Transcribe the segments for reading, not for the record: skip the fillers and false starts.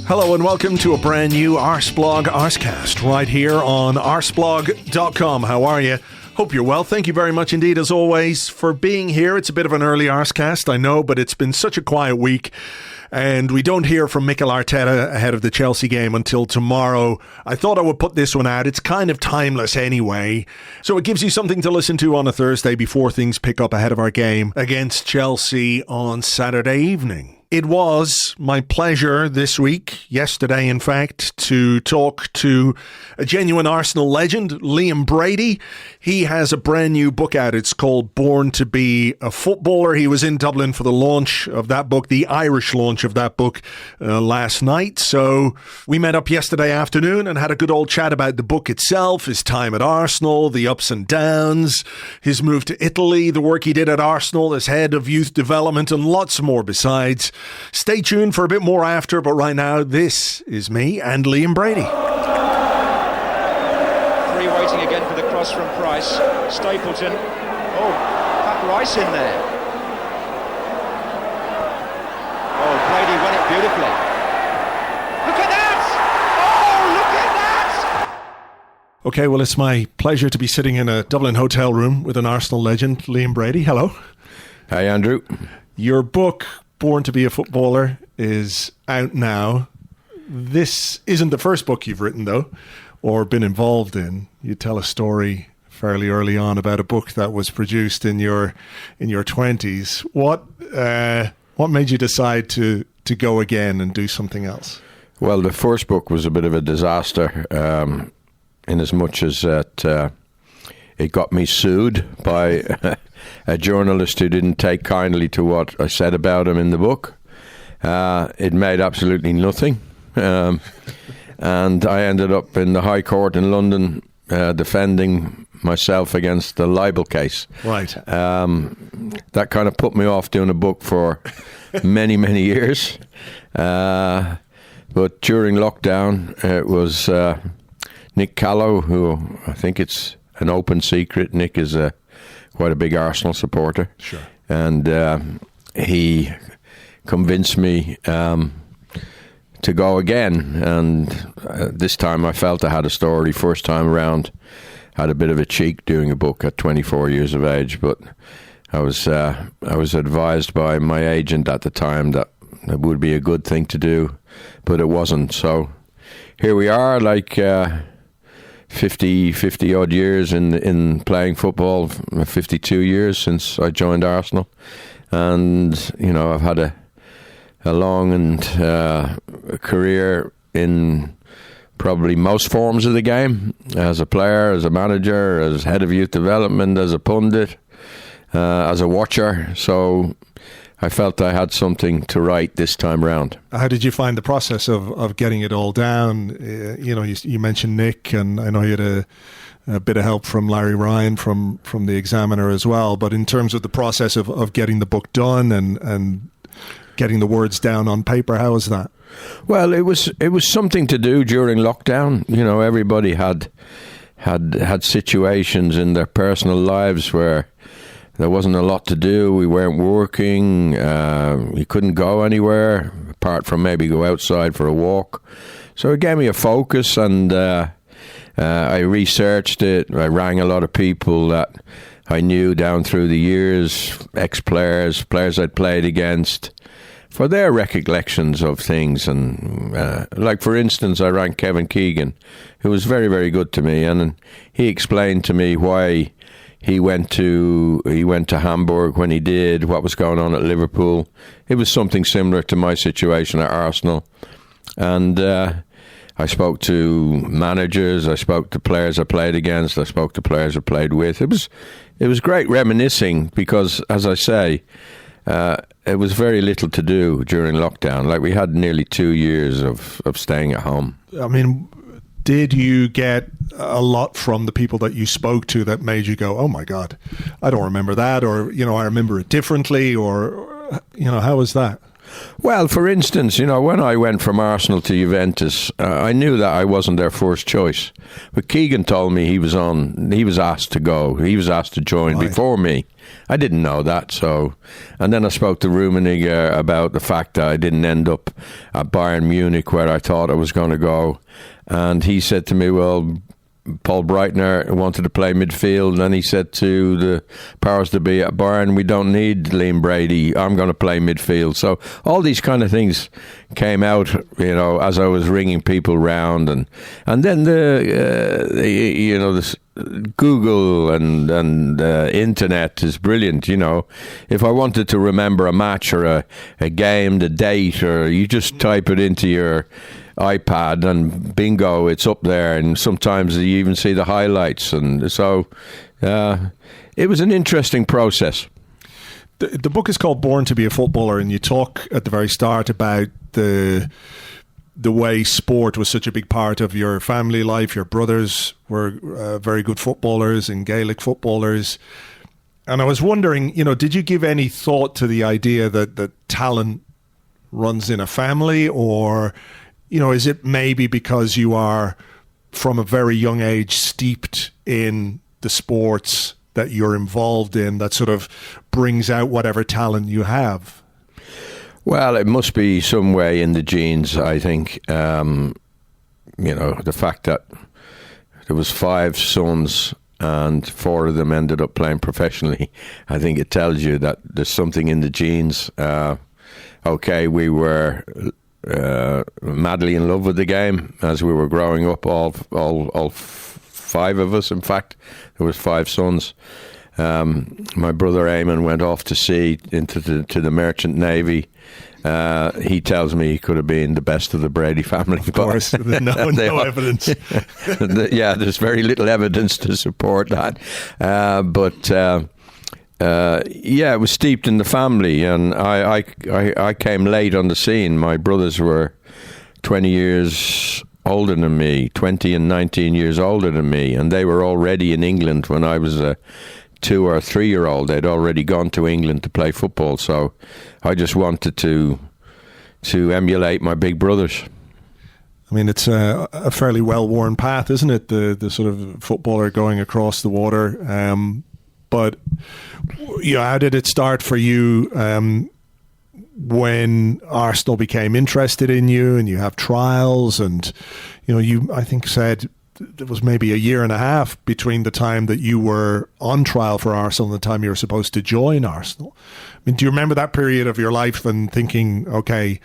Hello and welcome to a brand new Arseblog Arsecast right here on arseblog.com. How are you? Hope you're well. Thank you very much indeed, as always, for being here. It's a bit of an early Arsecast, I know, but it's been such a quiet week. And we don't hear from Mikel Arteta ahead of the Chelsea game until tomorrow. I thought I would put this one out. It's kind of timeless anyway. So it gives you something to listen to on a Thursday before things pick up ahead of our game against Chelsea on Saturday evening. It was my pleasure this week, yesterday in fact, to talk to a genuine Arsenal legend, Liam Brady. He has a brand new book out. It's called Born to be a Footballer. He was in Dublin for the launch of that book, the Irish launch of that book last night. So we met up yesterday afternoon and had a good old chat about the book itself, his time at Arsenal, the ups and downs, his move to Italy, the work he did at Arsenal as head of youth development, and lots more besides. Stay tuned for a bit more after, but right now, this is me and Liam Brady. Free waiting again for the cross from Price. Stapleton. Oh, Pat Rice in there. Oh, Brady won it beautifully. Look at that! Oh, look at that! Okay, well, it's my pleasure to be sitting in a Dublin hotel room with an Arsenal legend, Liam Brady. Hello. Hi, Andrew. Your book, Born to be a Footballer, is out now. This isn't the first book you've written, though, or been involved in. You tell a story fairly early on about a book that was produced in your 20s. What made you decide to go again and do something else? Well, the first book was a bit of a disaster, in as much as that it got me sued by a journalist who didn't take kindly to what I said about him in the book. It made absolutely nothing. And I ended up in the High Court in London defending myself against the libel case. Right. That kind of put me off doing a book for many, many years. But during lockdown, it was Nick Callow, who I think it's an open secret. Nick is quite a big Arsenal supporter. Sure. And he convinced me to go again. And this time I felt I had a story. First time around, had a bit of a cheek doing a book at 24 years of age. But I was advised by my agent at the time that it would be a good thing to do, but it wasn't. So here we are, like 50 odd years in playing football, 52 years since I joined Arsenal, and I've had a long and career in probably most forms of the game, as a player, as a manager, as head of youth development, as a pundit, as a watcher. So I felt I had something to write this time round. How did you find the process of getting it all down? You mentioned Nick, and I know you had a bit of help from Larry Ryan from the Examiner as well. But in terms of the process of getting the book done and getting the words down on paper, how was that? Well, it was something to do during lockdown. Everybody had situations in their personal lives where there wasn't a lot to do. We weren't working. We couldn't go anywhere apart from maybe go outside for a walk. So it gave me a focus, and I researched it. I rang a lot of people that I knew down through the years, ex-players, players I'd played against, for their recollections of things. And like, for instance, I rang Kevin Keegan, who was very, very good to me, and he explained to me why he went to Hamburg when he did, what was going on at Liverpool. It was something similar to my situation at Arsenal. And I spoke to managers, I spoke to players I played against, I spoke to players I played with. It was great reminiscing because, as I say, it was very little to do during lockdown. Like, we had nearly 2 years of staying at home. I mean, did you get a lot from the people that you spoke to that made you go, oh my God, I don't remember that, or, I remember it differently, or, how was that? Well, for instance, when I went from Arsenal to Juventus, I knew that I wasn't their first choice. But Keegan told me he was asked to go. He was asked to join before me. I didn't know that. And then I spoke to Rummenigge about the fact that I didn't end up at Bayern Munich where I thought I was going to go. And he said to me, well, Paul Breitner wanted to play midfield, and he said to the powers that be at Bayern, we don't need Liam Brady, I'm going to play midfield. So all these kind of things came out, as I was ringing people round, and then this Google and internet is brilliant. If I wanted to remember a match or a game, the date, or you just type it into your iPad and bingo, it's up there, and sometimes you even see the highlights, and so it was an interesting process. The book is called Born to be a Footballer, and you talk at the very start about the way sport was such a big part of your family life. Your brothers were very good footballers and Gaelic footballers, and I was wondering, did you give any thought to the idea that talent runs in a family, or is it maybe because you are from a very young age steeped in the sports that you're involved in that sort of brings out whatever talent you have? Well, it must be some way in the genes, I think. The fact that there was 5 sons and 4 of them ended up playing professionally, I think it tells you that there's something in the genes. We were madly in love with the game as we were growing up. All 5 of us, in fact, there was 5 sons. My brother Eamon went off to sea to the Merchant Navy. He tells me he could have been the best of the Brady family. Of course, no evidence. There's very little evidence to support that. It was steeped in the family, and I came late on the scene. My brothers were 20 years older than me, 20 and 19 years older than me, and they were already in England when I was a 2 or 3 year old. They'd already gone to England to play football, so I just wanted to emulate my big brothers. I mean, it's a fairly well-worn path, isn't it? The sort of footballer going across the water. But how did it start for you when Arsenal became interested in you, and you have trials, and you I think said it was maybe a year and a half between the time that you were on trial for Arsenal and the time you were supposed to join Arsenal. I mean, do you remember that period of your life and thinking, okay,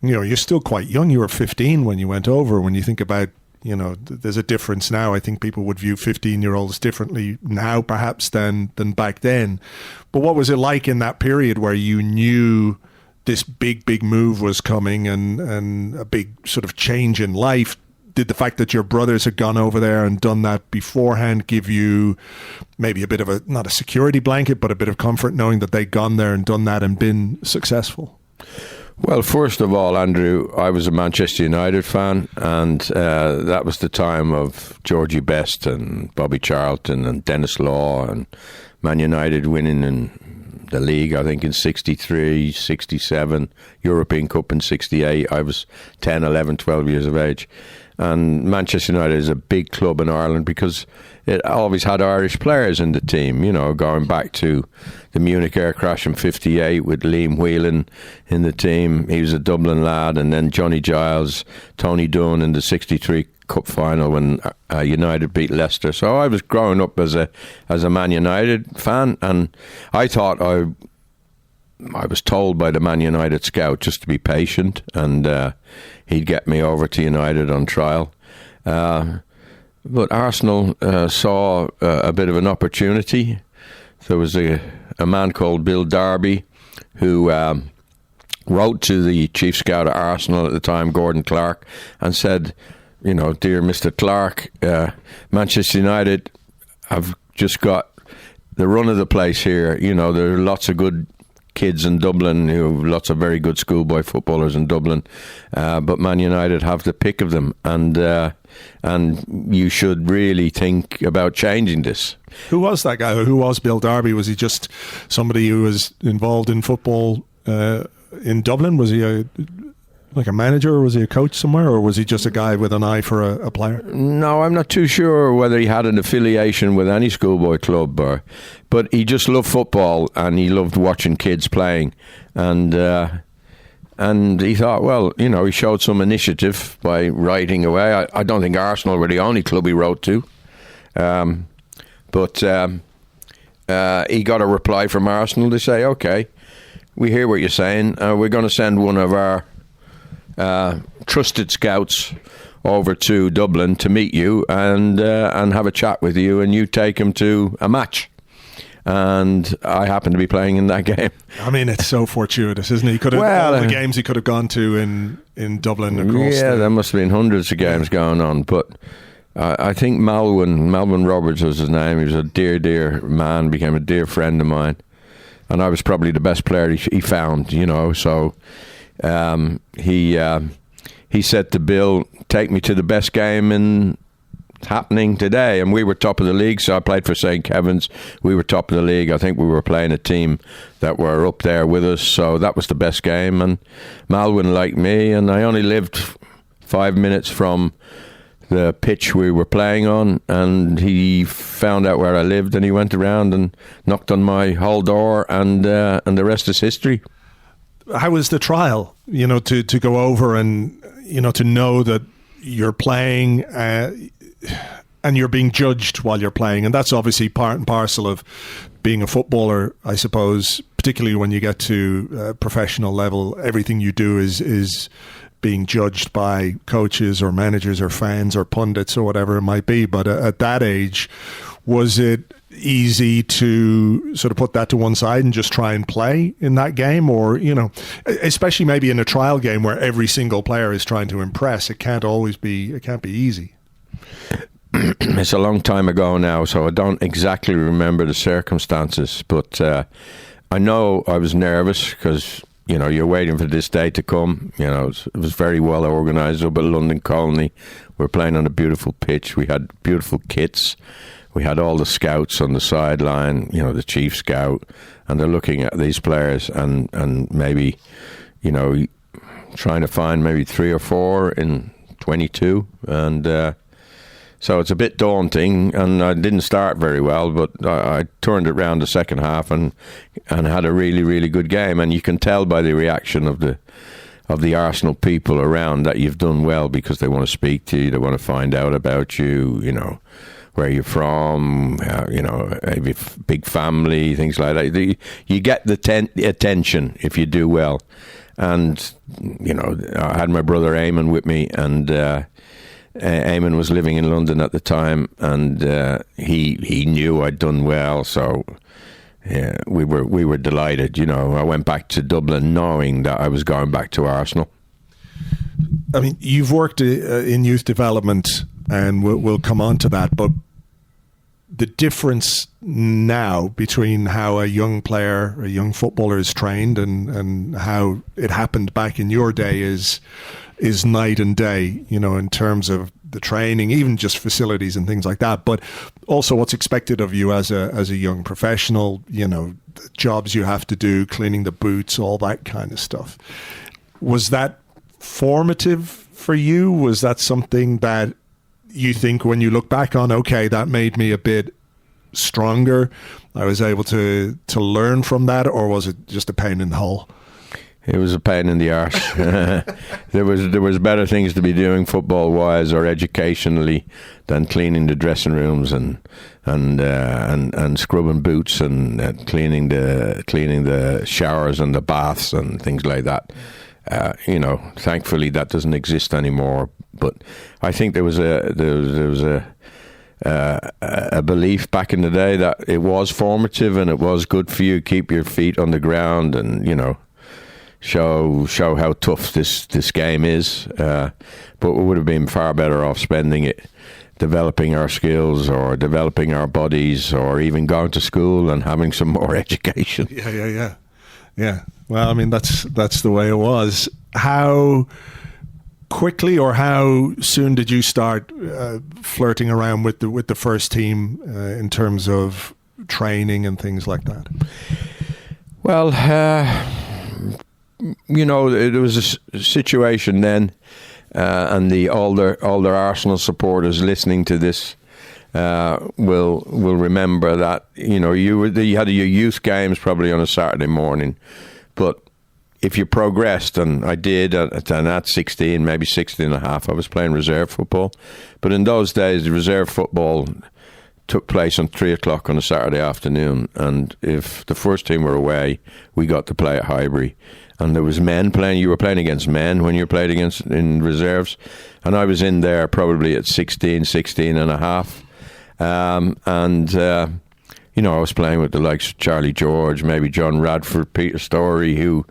you're still quite young. You were 15 when you went over. When you think about, there's a difference now. I think people would view 15-year-olds differently now, perhaps, than back then. But what was it like in that period where you knew this big move was coming and a big sort of change in life? Did the fact that your brothers had gone over there and done that beforehand give you maybe a bit of not a security blanket, but a bit of comfort knowing that they'd gone there and done that and been successful? Well, first of all, Andrew, I was a Manchester United fan, and that was the time of Georgie Best and Bobby Charlton and Dennis Law, and Man United winning in the league, I think, in 63, 67, European Cup in 68. I was 10, 11, 12 years of age. And Manchester United is a big club in Ireland because it always had Irish players in the team, going back to the Munich air crash in 58 with Liam Whelan in the team. He was a Dublin lad. And then Johnny Giles, Tony Dunn in the 63 Cup final when United beat Leicester. So I was growing up as a Man United fan, and I thought I was told by the Man United scout just to be patient, and he'd get me over to United on trial. But Arsenal saw a bit of an opportunity. There was a man called Bill Darby who wrote to the chief scout at Arsenal at the time, Gordon Clark, and said, dear Mr. Clark, Manchester United have just got the run of the place here. There are lots of good kids in Dublin, lots of very good schoolboy footballers in Dublin, but Man United have the pick of them, and you should really think about changing this. Who was that guy? Who was Bill Darby? Was he just somebody who was involved in football in Dublin? Was he like a manager, or was he a coach somewhere, or was he just a guy with an eye for a player? No, I'm not too sure whether he had an affiliation with any schoolboy club, but he just loved football and he loved watching kids playing, and he thought, well, he showed some initiative by writing away. I don't think Arsenal were the only club he wrote to, but he got a reply from Arsenal to say, okay, we hear what you're saying. We're going to send one of our trusted scouts over to Dublin to meet you and have a chat with you, and you take him to a match. And I happened to be playing in that game. I mean, it's so fortuitous, isn't it? He could have all the games he could have gone to in Dublin. Of course, there must have been hundreds of games going on, but I think Melvin Roberts was his name. He was a dear man, became a dear friend of mine, and I was probably the best player he found. So he said to Bill, "Take me to the best game happening today," and we were top of the league. So I played for St. Kevin's. We were top of the league. I think we were playing a team that were up there with us, so that was the best game. And Malwyn liked me, and I only lived 5 minutes from the pitch we were playing on, and he found out where I lived, and he went around and knocked on my hall door, and the rest is history. How was the trial? To go over and to know that you're playing and you're being judged while you're playing, and that's obviously part and parcel of being a footballer, I suppose. Particularly when you get to professional level, everything you do is being judged by coaches or managers or fans or pundits or whatever it might be. But at that age, was it easy to sort of put that to one side and just try and play in that game? Or, especially maybe in a trial game where every single player is trying to impress, it can't be easy. It's a long time ago now, so I don't exactly remember the circumstances, but I know I was nervous because you're waiting for this day to come. It was very well organised up at London Colney. We were playing on a beautiful pitch. We had beautiful kits. We had all the scouts on the sideline, the chief scout, and they're looking at these players and maybe, trying to find maybe 3 or 4 in 22. And so it's a bit daunting, and I didn't start very well, but I turned it around the second half and had a really, really good game. And you can tell by the reaction of the Arsenal people around that you've done well, because they want to speak to you, they want to find out about you, where you're from, maybe big family, things like that. You get the attention if you do well. And, I had my brother Eamon with me, and Eamon was living in London at the time, and he knew I'd done well, so yeah, we were delighted. I went back to Dublin knowing that I was going back to Arsenal. I mean, you've worked in youth development, and we'll come on to that, but the difference now between how a young player, a young footballer is trained and how it happened back in your day is night and day, in terms of the training, even just facilities and things like that, but also what's expected of you as a young professional, the jobs you have to do, cleaning the boots, all that kind of stuff. Was that formative for you? Was that something that you think when you look back on, okay, that made me a bit stronger, I was able to learn from that, or was it just a pain in the hole? It was a pain in the arse. There was better things to be doing football wise or educationally than cleaning the dressing rooms and scrubbing boots and cleaning the showers and the baths and things like that. Thankfully that doesn't exist anymore. But I think there was a belief back in the day that it was formative and it was good for you. Keep your feet on the ground and show how tough this game is. But we would have been far better off spending it developing our skills or developing our bodies or even going to school and having some more education. Yeah. Well, I mean, that's the way it was. How quickly or how soon did you start flirting around with the first team in terms of training and things like that? Well, there was a situation then, and the older Arsenal supporters listening to this will remember that you had your youth games probably on a Saturday morning, but if you progressed, and I did at 16, maybe 16 and a half, I was playing reserve football. But in those days, the reserve football took place on 3 o'clock on a Saturday afternoon. And if the first team were away, we got to play at Highbury. And there was men playing. You were playing against men when you played in reserves. And I was in there probably at 16 and a half. I was playing with the likes of Charlie George, maybe John Radford, Peter Storey, who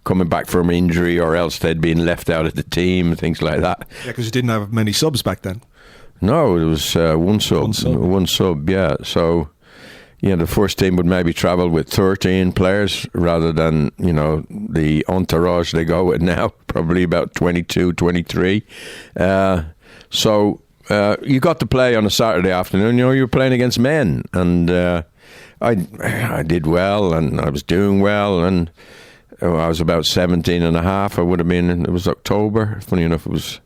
coming back from injury, or else they'd been left out of the team, things like that. Yeah, because you didn't have many subs back then. No, it was one sub. One sub, yeah. So, the first team would maybe travel with 13 players rather than, the entourage they go with now, probably about 22, 23. So you got to play on a Saturday afternoon. You were playing against men, and I did well, and I was doing well, and I was about 17 and a half. I would have been, it was October. Funny enough, it was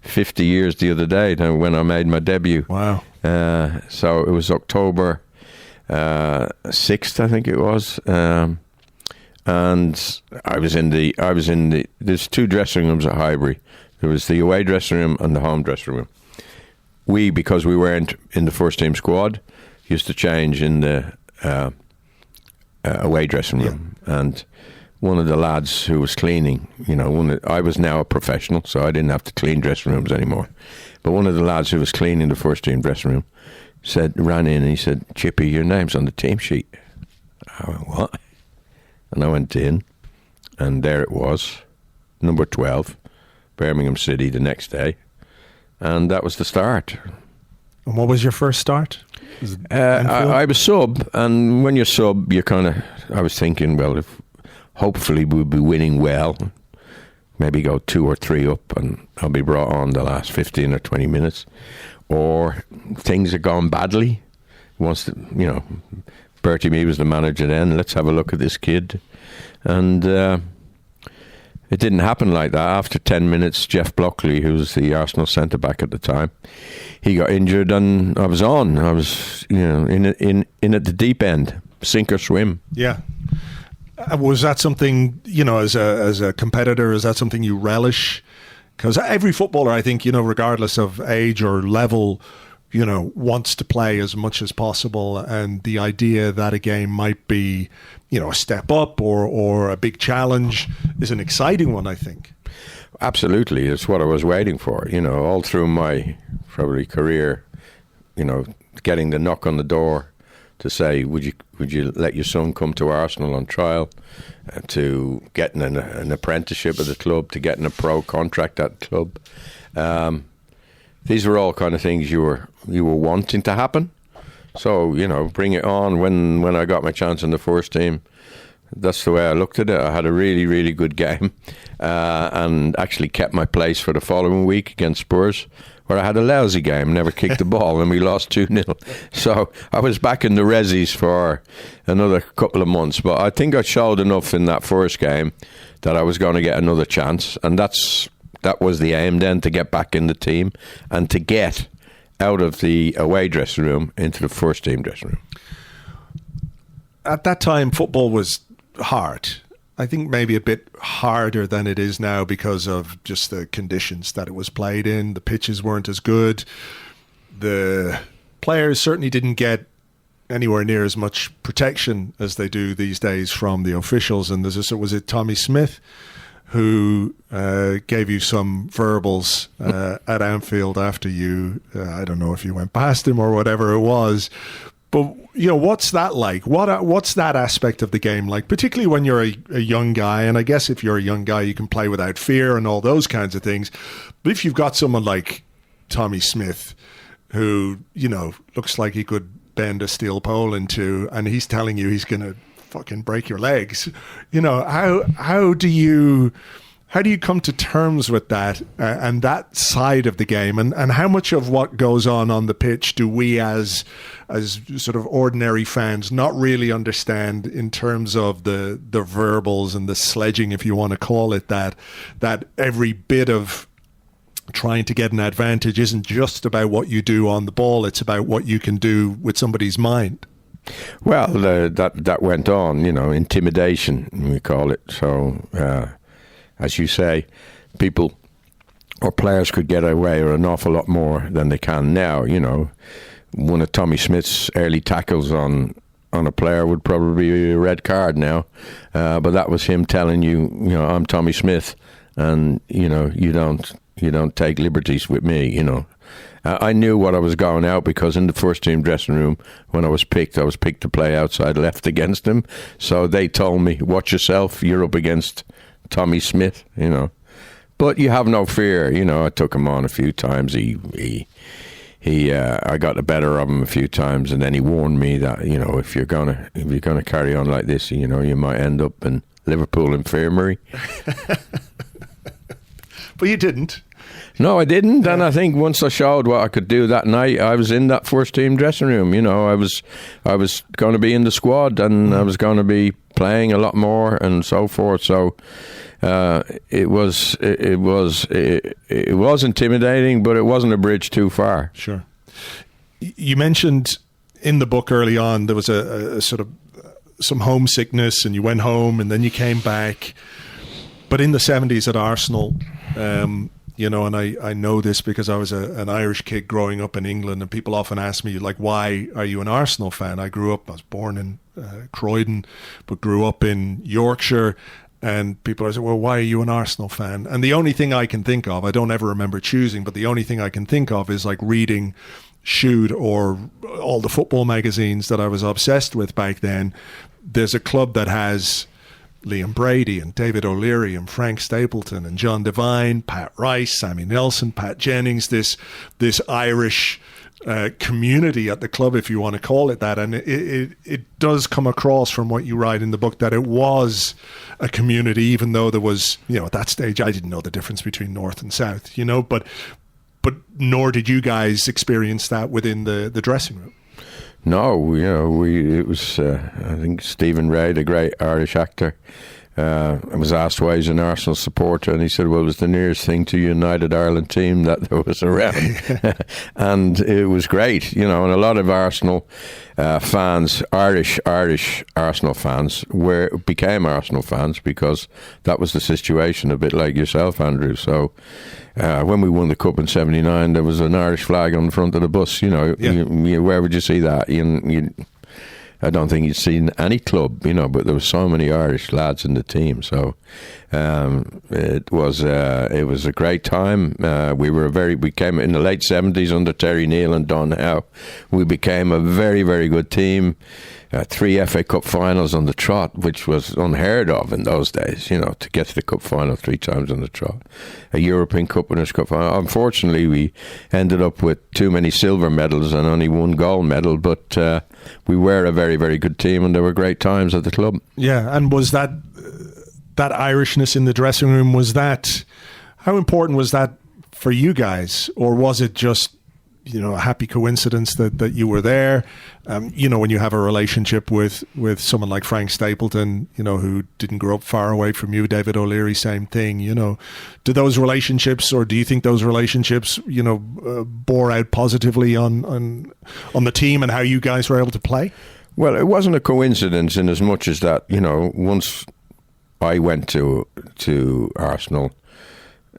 50 years the other day when I made my debut. Wow. So it was October 6th, I think it was. And I was in the, there's 2 dressing rooms at Highbury. There was the away dressing room and the home dressing room. Because we weren't in the first team squad, used to change in the away dressing room. Yeah. And one of the lads who was cleaning, I was now a professional, so I didn't have to clean dressing rooms anymore. But one of the lads who was cleaning the first team dressing room ran in and he said, "Chippy, your name's on the team sheet." I went, "What?" And I went in, and there it was, number 12, Birmingham City the next day. And that was the start. And what was your first start? I was sub, and when you're sub, I was thinking, well, if hopefully we'll be winning well, maybe go 2 or 3 up, and I'll be brought on the last 15 or 20 minutes. Or things are going badly. Bertie Mee was the manager then. Let's have a look at this kid. And it didn't happen like that. After 10 minutes, Jeff Blockley, who was the Arsenal centre-back at the time, he got injured, and I was on. I was, in at the deep end, sink or swim. Yeah. Was that something, as a competitor, is that something you relish? Because every footballer, I think, regardless of age or level, wants to play as much as possible. And the idea that a game might be, a step up or a big challenge is an exciting one, I think. Absolutely. It's what I was waiting for, all through my probably career, getting the knock on the door to say, would you let your son come to Arsenal on trial, to getting an apprenticeship at the club, to getting a pro contract at the club. These were all kind of things you were wanting to happen. So, bring it on. When I got my chance in the first team, that's the way I looked at it. I had a really, really good game, and actually kept my place for the following week against Spurs, where I had a lousy game, never kicked the ball, and we lost 2-0. So I was back in the resis for another couple of months. But I think I showed enough in that first game that I was going to get another chance. And that was the aim then, to get back in the team and to get out of the away dressing room into the first team dressing room. At that time, football was hard. I think maybe a bit harder than it is now because of just the conditions that it was played in. The pitches weren't as good. The players certainly didn't get anywhere near as much protection as they do these days from the officials. And was it Tommy Smith who gave you some verbals at Anfield after you, I don't know if you went past him or whatever it was. But, what's that like? What's that aspect of the game like, particularly when you're a young guy? And I guess if you're a young guy, you can play without fear and all those kinds of things. But if you've got someone like Tommy Smith, who, looks like he could bend a steel pole in two, and he's telling you he's going to fucking break your legs, how do you How do you come to terms with that and that side of the game? And how much of what goes on the pitch do we as sort of ordinary fans not really understand in terms of the verbals and the sledging, if you want to call it that every bit of trying to get an advantage isn't just about what you do on the ball, it's about what you can do with somebody's mind? Well, that went on, intimidation, we call it. So, as you say, people or players could get away with an awful lot more than they can now. One of Tommy Smith's early tackles on a player would probably be a red card now, but that was him telling you, I'm Tommy Smith, and you don't take liberties with me. I knew what I was going out, because in the first team dressing room, when I was picked to play outside left against him. So they told me, watch yourself, you're up against Tommy Smith, But you have no fear, I took him on a few times. I got the better of him a few times, and then he warned me that, if you're gonna carry on like this, you might end up in Liverpool Infirmary. But you didn't. No, I didn't. And I think once I showed what I could do that night, I was in that first team dressing room. I was going to be in the squad, and I was going to be playing a lot more and so forth. So it was intimidating, but it wasn't a bridge too far. Sure. You mentioned in the book early on there was a sort of some homesickness, and you went home and then you came back. But in the 70s at Arsenal, and I know this because I was an Irish kid growing up in England, and people often ask me, like, why are you an Arsenal fan? I was born in Croydon, but grew up in Yorkshire, and people are saying, well, why are you an Arsenal fan? And the only thing I can think of, I don't ever remember choosing, but the only thing I can think of is like reading Shoot or all the football magazines that I was obsessed with back then. There's a club that has Liam Brady and David O'Leary and Frank Stapleton and John Devine, Pat Rice, Sammy Nelson, Pat Jennings, this Irish community at the club, if you want to call it that. And it does come across from what you write in the book that it was a community, even though there was, at that stage, I didn't know the difference between North and South, but nor did you guys experience that within the dressing room. No, it was, I think Stephen Ray, the great Irish actor, I was asked why he's an Arsenal supporter, and he said, well, it was the nearest thing to a United Ireland team that there was around. And it was great, and a lot of Arsenal fans, Irish Arsenal fans, became Arsenal fans because that was the situation, a bit like yourself, Andrew. So when we won the Cup in 79, there was an Irish flag on the front of the bus. Where would you see that? I don't think you'd seen any club, but there were so many Irish lads in the team. So it was a great time. We came in the late 70s under Terry Neal and Don Howe. We became a very, very good team. 3 FA Cup finals on the trot, which was unheard of in those days, to get to the Cup final 3 times on the trot. A European Cup Winners' Cup final. Unfortunately, we ended up with too many silver medals and only 1 gold medal, but we were a very, very good team, and there were great times at the club. Yeah, and was that Irishness in the dressing room, how important was that for you guys? Or was it just, a happy coincidence that you were there? When you have a relationship with someone like Frank Stapleton, who didn't grow up far away from you, David O'Leary, same thing, do those relationships, or do you think those relationships, bore out positively on the team and how you guys were able to play? Well, it wasn't a coincidence in as much as that, once I went to Arsenal,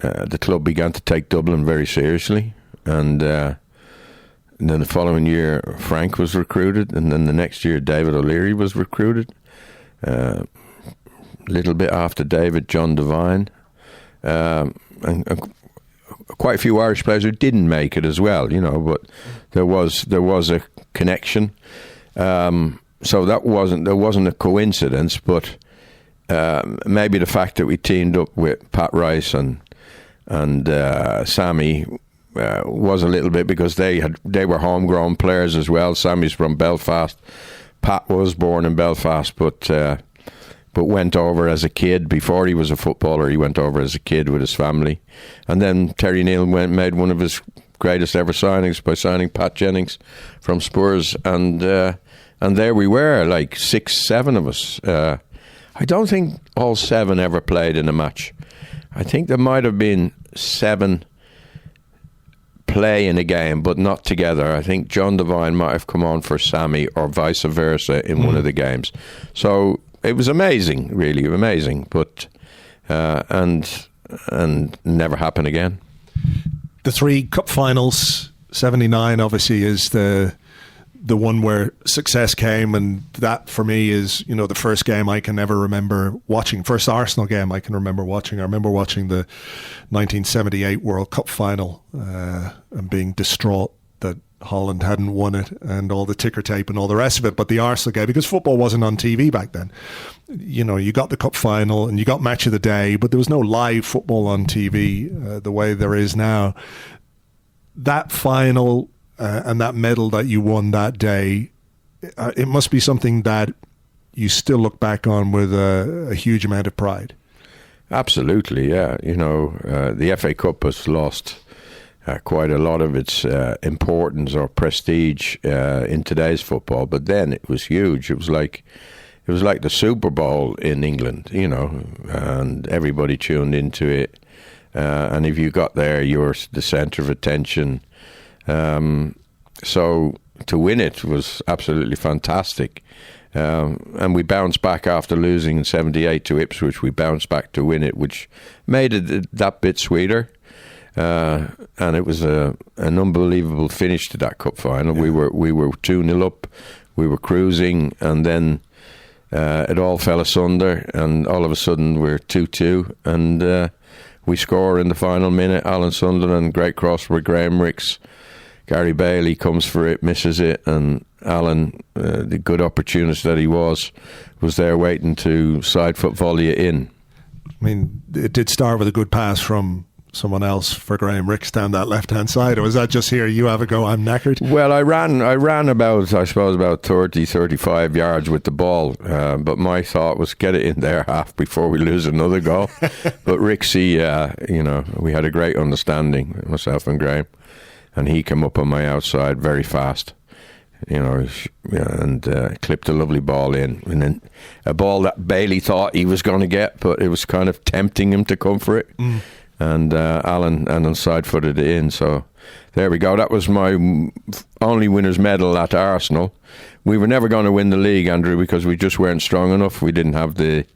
the club began to take Dublin very seriously, and then the following year, Frank was recruited, and then the next year, David O'Leary was recruited. A little bit after David, John Devine, and quite a few Irish players who didn't make it as well, but there was a connection. So there wasn't a coincidence, but maybe the fact that we teamed up with Pat Rice and Sammy was a little bit, because they were homegrown players as well. Sammy's from Belfast. Pat was born in Belfast, but but went over as a kid. Before he was a footballer, he went over as a kid with his family. And then Terry Neal made one of his greatest ever signings by signing Pat Jennings from Spurs. And there we were, like 6, 7 of us. I don't think all 7 ever played in a match. I think there might have been 7 play in a game, but not together. I think John Devine might have come on for Sammy or vice versa in one of the games. So it was amazing, really amazing, but and never happened again. The 3 cup finals, 79 obviously is the one where success came, and that for me is, the first game I can ever remember watching, first Arsenal game I can remember watching. I remember watching the 1978 World Cup final and being distraught that Holland hadn't won it and all the ticker tape and all the rest of it. But the Arsenal game, because football wasn't on TV back then, you got the cup final and you got match of the day, but there was no live football on TV the way there is now. That final and that medal that you won that day, it must be something that you still look back on with a huge amount of pride. Absolutely, yeah. The FA Cup has lost quite a lot of its importance or prestige in today's football, but then it was huge. It was like the Super Bowl in England, and everybody tuned into it. And if you got there, you were the centre of attention. So to win it was absolutely fantastic. And we bounced back after losing in 78 to Ipswich. We bounced back to win it, which made it that bit sweeter. And it was an unbelievable finish to that cup final. Yeah. We were 2-0 up. We were cruising, and then it all fell asunder, and all of a sudden we're 2-2, and we score in the final minute. Alan Sunderland, great cross with Graham Ricks. Gary Bailey comes for it, misses it, and Alan, the good opportunist that he was there waiting to side foot volley it in. I mean, it did start with a good pass from someone else for Graham Ricks down that left-hand side, or was that just here, you have a go, I'm knackered? Well, I ran about 30, 35 yards with the ball, but my thought was get it in there half before we lose another goal. But Rixie, we had a great understanding, myself and Graham, and he came up on my outside very fast, and clipped a lovely ball in, and then a ball that Bailey thought he was going to get, but it was kind of tempting him to come for it. And Alan side-footed it in. So there we go. That was my only winner's medal at Arsenal. We were never going to win the league, Andrew, because we just weren't strong enough. We didn't have the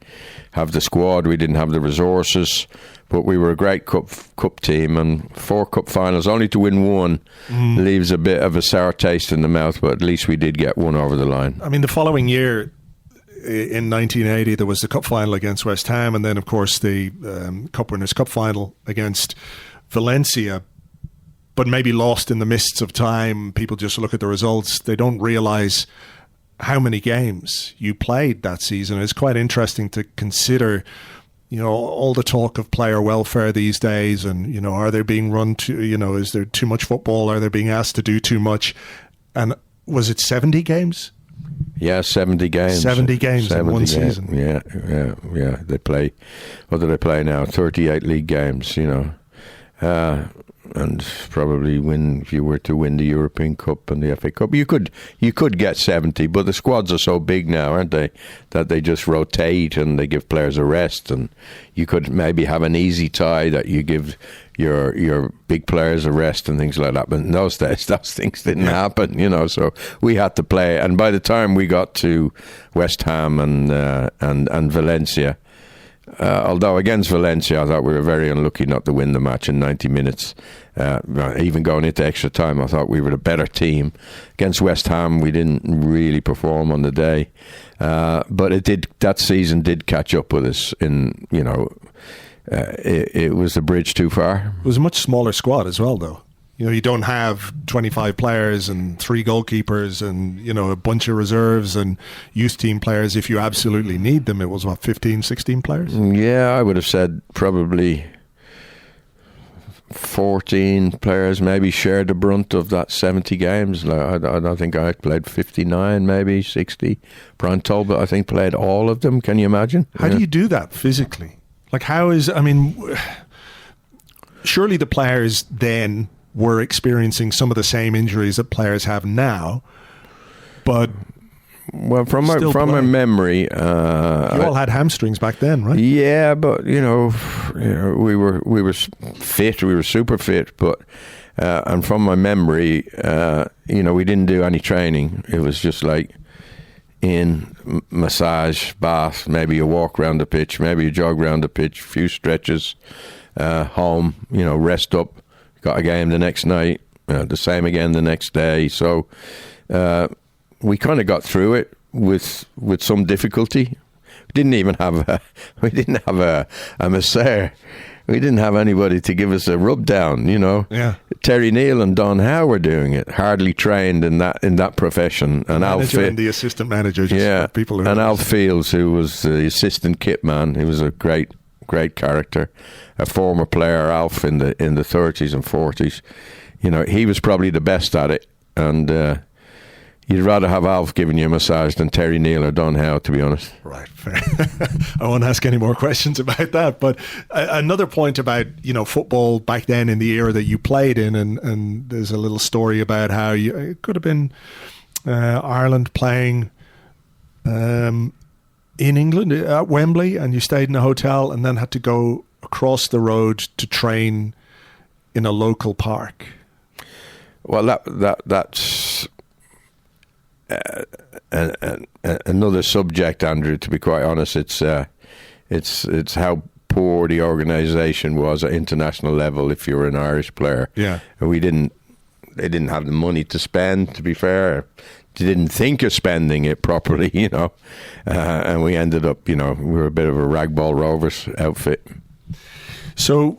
squad. We didn't have the resources. But we were a great cup team, and 4 cup finals. Only to win one leaves a bit of a sour taste in the mouth, but at least we did get one over the line. I mean, the following year, in 1980, there was the cup final against West Ham, and then, of course, the Cup Winners' Cup final against Valencia, but maybe lost in the mists of time. People just look at the results. They don't realise how many games you played that season. It's quite interesting to consider, all the talk of player welfare these days, and, are they being run to, is there too much football? Are they being asked to do too much? And was it 70 games? Yeah, 70 games. 70 games in one season. Yeah. They play, what do they play now? 38 league games, and probably if you were to win the European Cup and the FA Cup, you could get 70, but the squads are so big now, aren't they, that they just rotate and they give players a rest, and you could maybe have an easy tie that you give your big players a rest and things like that. But in those days, those things didn't happen, so we had to play. And by the time we got to West Ham and Valencia, although against Valencia I thought we were very unlucky not to win the match in 90 minutes, even going into extra time I thought we were the better team. Against West Ham we didn't really perform on the day, but that season did catch up with us in, it was a bridge too far. It was a much smaller squad as well, though. You don't have 25 players and 3 goalkeepers and, a bunch of reserves and youth team players if you absolutely need them. It was, 15, 16 players? Yeah, I would have said probably 14 players maybe shared the brunt of that 70 games. I think I played 59, maybe 60. Brian Talbot, I think, played all of them. Can you imagine? How do you do that physically? Like, surely the players then were experiencing some of the same injuries that players have now, but... Well, from my memory, you all had hamstrings back then, right? Yeah, but we were fit. We were super fit, but and from my memory, we didn't do any training. It was just like massage, bath, maybe a walk around the pitch, maybe a jog around the pitch, a few stretches, home. Rest up. Got a game the next night. The same again the next day. So. We kind of got through it with some difficulty. We didn't have a masseur. We didn't have anybody to give us a rub down. Yeah. Terry Neal and Don Howe were doing it, hardly trained in that profession. And the assistant manager. People. And Alf Fields, who was the assistant kit man, he was a great character, a former player. Alf in the 30s and 40s. He was probably the best at it, and. You'd rather have Alf giving you a massage than Terry Neal or Don Howe, to be honest. Right, fair. I won't ask any more questions about that. But another point about football back then in the era that you played in, and there's a little story about how it could have been Ireland playing in England at Wembley, and you stayed in a hotel and then had to go across the road to train in a local park. Well, that's. Another subject, Andrew. To be quite honest, it's how poor the organisation was at international level. If you were an Irish player, yeah, and they didn't have the money to spend. To be fair, they didn't think of spending it properly, and we ended up, we were a bit of a ragball rovers outfit. So.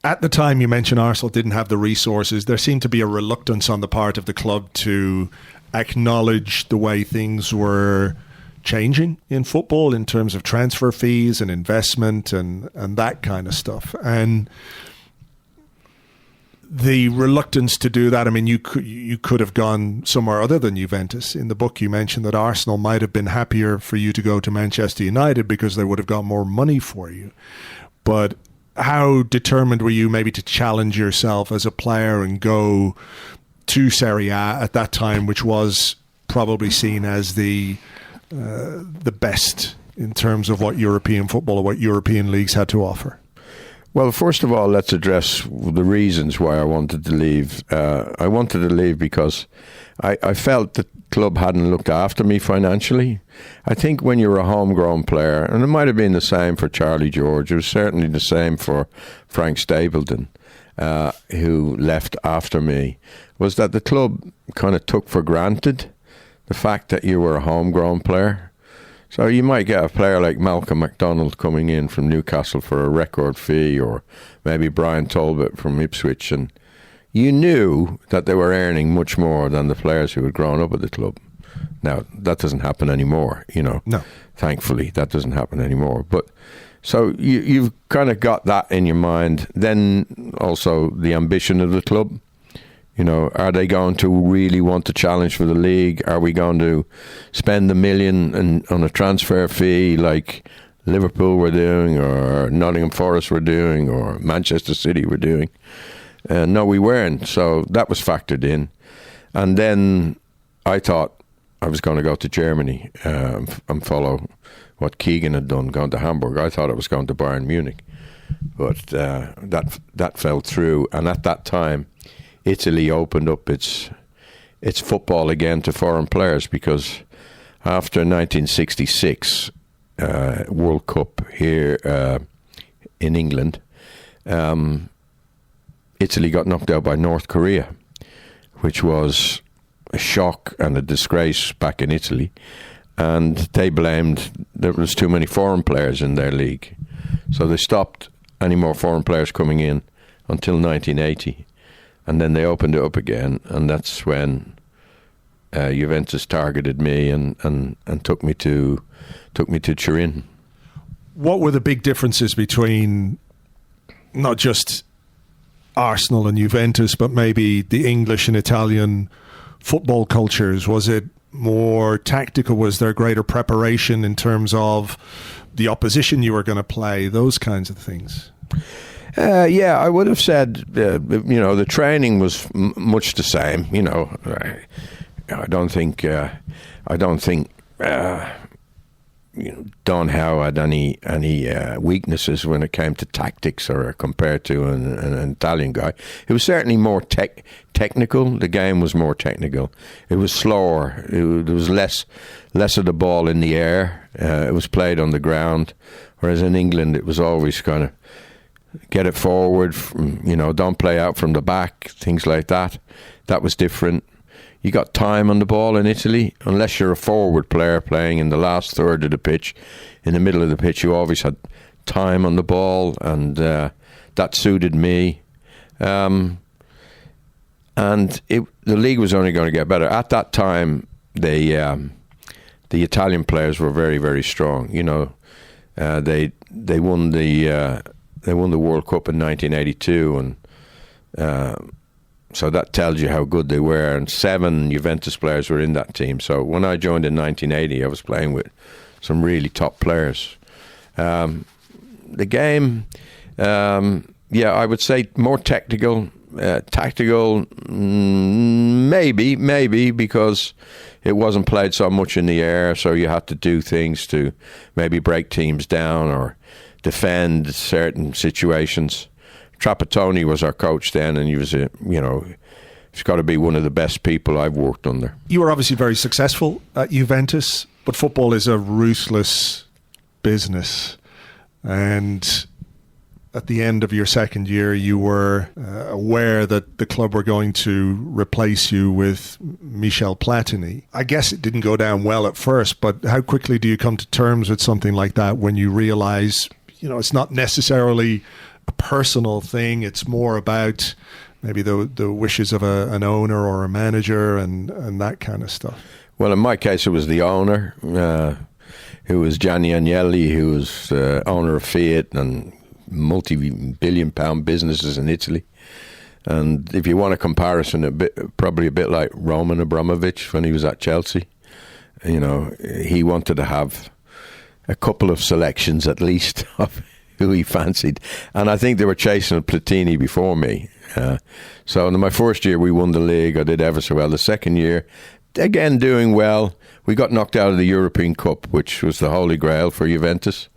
At the time you mentioned Arsenal didn't have the resources. There seemed to be a reluctance on the part of the club to acknowledge the way things were changing in football in terms of transfer fees and investment and that kind of stuff. And the reluctance to do that, you could have gone somewhere other than Juventus. In the book you mentioned that Arsenal might have been happier for you to go to Manchester United because they would have got more money for you. But how determined were you maybe to challenge yourself as a player and go to Serie A at that time, which was probably seen as the best in terms of what European football or what European leagues had to offer? Well, first of all, let's address the reasons why I wanted to leave. I wanted to leave because I felt the club hadn't looked after me financially. I think when you're a homegrown player, and it might have been the same for Charlie George, it was certainly the same for Frank Stapleton, who left after me, was that the club kind of took for granted the fact that you were a homegrown player. So you might get a player like Malcolm MacDonald coming in from Newcastle for a record fee, or maybe Brian Talbot from Ipswich, and you knew that they were earning much more than the players who had grown up at the club. Now, that doesn't happen anymore, No. Thankfully, that doesn't happen anymore. But so you've kind of got that in your mind. Then also the ambition of the club. Are they going to really want to challenge for the league? Are we going to spend $1 million on a transfer fee like Liverpool were doing, or Nottingham Forest were doing, or Manchester City were doing? No, we weren't. So that was factored in. And then I thought I was going to go to Germany and follow what Keegan had done, gone to Hamburg. I thought I was going to Bayern Munich. But that fell through. And at that time, Italy opened up its football again to foreign players, because after 1966 World Cup here in England, Italy got knocked out by North Korea, which was a shock and a disgrace back in Italy. And they blamed there was too many foreign players in their league. So they stopped any more foreign players coming in until 1980. And then they opened it up again, and that's when Juventus targeted me and took me to Turin. What were the big differences between not just Arsenal and Juventus, but maybe the English and Italian football cultures? Was it more tactical? Was there greater preparation in terms of the opposition you were going to play? Those kinds of things. Yeah, I would have said, the training was much the same. I don't think Don Howe had any weaknesses when it came to tactics or compared to an Italian guy. It was certainly more technical. The game was more technical. It was slower. There was less of the ball in the air. It was played on the ground. Whereas in England, it was always kind of get it forward. Don't play out from the back. Things like that. That was different. You got time on the ball in Italy. Unless you're a forward player playing in the last third of the pitch, in the middle of the pitch, you always had time on the ball, and that suited me. And the league was only going to get better. At that time, the Italian players were very, very strong. They won the World Cup in 1982, and so that tells you how good they were. And 7 Juventus players were in that team. So when I joined in 1980, I was playing with some really top players. The game, I would say more technical. Tactical, maybe because it wasn't played so much in the air, so you had to do things to maybe break teams down or defend certain situations. Trapattoni was our coach then, and he was he's got to be one of the best people I've worked under. You were obviously very successful at Juventus, but football is a ruthless business. And at the end of your second year, you were aware that the club were going to replace you with Michel Platini. I guess it didn't go down well at first, but how quickly do you come to terms with something like that when you realize, it's not necessarily a personal thing, it's more about maybe the wishes of an owner or a manager and that kind of stuff? Well, in my case, it was the owner, who was Gianni Agnelli, who was owner of Fiat and multi-billion pound businesses in Italy. And if you want a comparison, probably a bit like Roman Abramovich when he was at Chelsea. He wanted to have a couple of selections at least of who he fancied. And I think they were chasing Platini before me. So in my first year, we won the league. I did ever so well. The second year, again, doing well. We got knocked out of the European Cup, which was the holy grail for Juventus.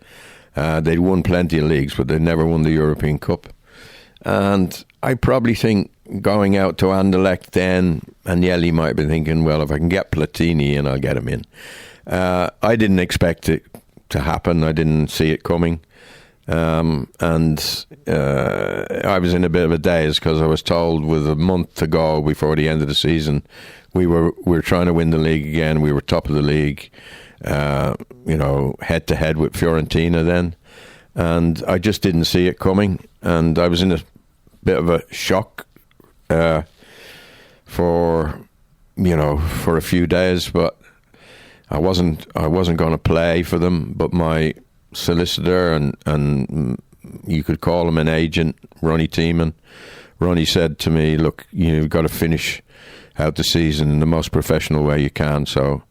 They'd won plenty of leagues, but they never won the European Cup. And I probably think going out to Anderlecht then, Agnelli might have been thinking, well, if I can get Platini in, I'll get him in. I didn't expect it to happen. I didn't see it coming. And I was in a bit of a daze because I was told with a month to go before the end of the season, we were trying to win the league again. We were top of the league, head to head with Fiorentina then, and I just didn't see it coming. And I was in a bit of a shock for a few days, but I wasn't going to play for them. But my solicitor and you could call him an agent, Ronnie Tiemann. Ronnie said to me, look, you've got to finish out the season in the most professional way you can, so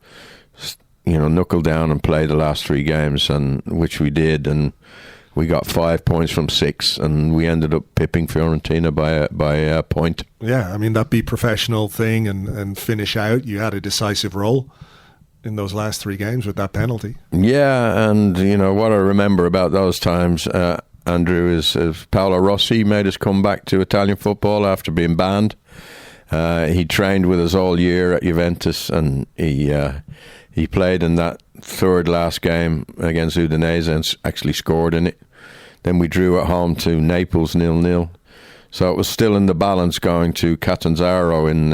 knuckle down and play the last 3 games, and which we did, and we got 5 points from 6, and we ended up pipping Fiorentina by a point. Yeah, I mean, that'd be professional thing and finish out. You had a decisive role in those last 3 games with that penalty. Yeah, and what I remember about those times, Andrew, is Paolo Rossi made us come back to Italian football after being banned. He trained with us all year at Juventus, and he played in that third last game against Udinese and actually scored in it. Then we drew at home to Naples 0-0. So it was still in the balance going to Catanzaro in